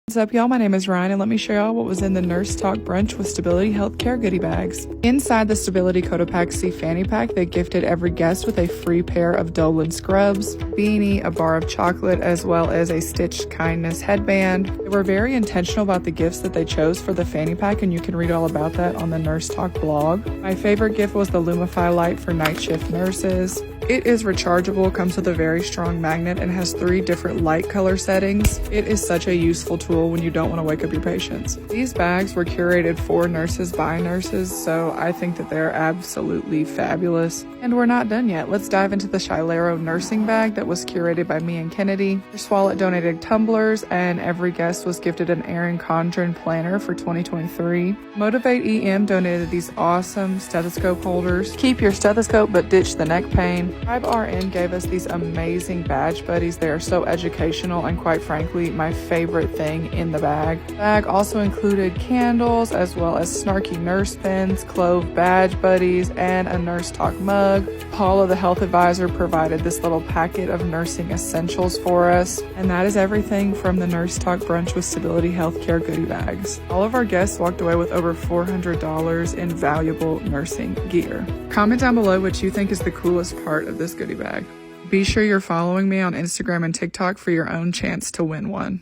What's up, y'all? My name is Ryan, and let me show y'all what was in the Nurse Talk Brunch with Stability Healthcare goodie bags. Inside the Stability Cotopaxi fanny pack, they gifted every guest with a free pair of Dolan scrubs, beanie, a bar of chocolate, as well as a Stitched Kindness headband. They were very intentional about the gifts that they chose for the fanny pack, and you can read all about that on the Nurse Talk blog. My favorite gift was the Lumify light for night shift nurses. It is rechargeable, comes with a very strong magnet, and has 3 different light color settings. It is such a useful tool when you don't want to wake up your patients. These bags were curated for nurses by nurses, so I think that they're absolutely fabulous. And we're not done yet. Let's dive into the Shilero nursing bag that was curated by me and Kennedy. Nurse Wallet donated tumblers, and every guest was gifted an Erin Condren planner for 2023. Motivate EM donated these awesome stethoscope holders. Keep your stethoscope but ditch the neck pain. Tribe RN gave us these amazing badge buddies. They are so educational and, quite frankly, my favorite thing in the bag. The bag also included candles as well as snarky nurse pins, Clove badge buddies, and a Nurse Talk mug. Paula, the health advisor, provided this little packet of nursing essentials for us. And that is everything from the Nurse Talk Brunch with Stability Healthcare goodie bags. All of our guests walked away with over $400 in valuable nursing gear. Comment down below what you think is the coolest part of this goodie bag. Be sure you're following me on Instagram and TikTok for your own chance to win one.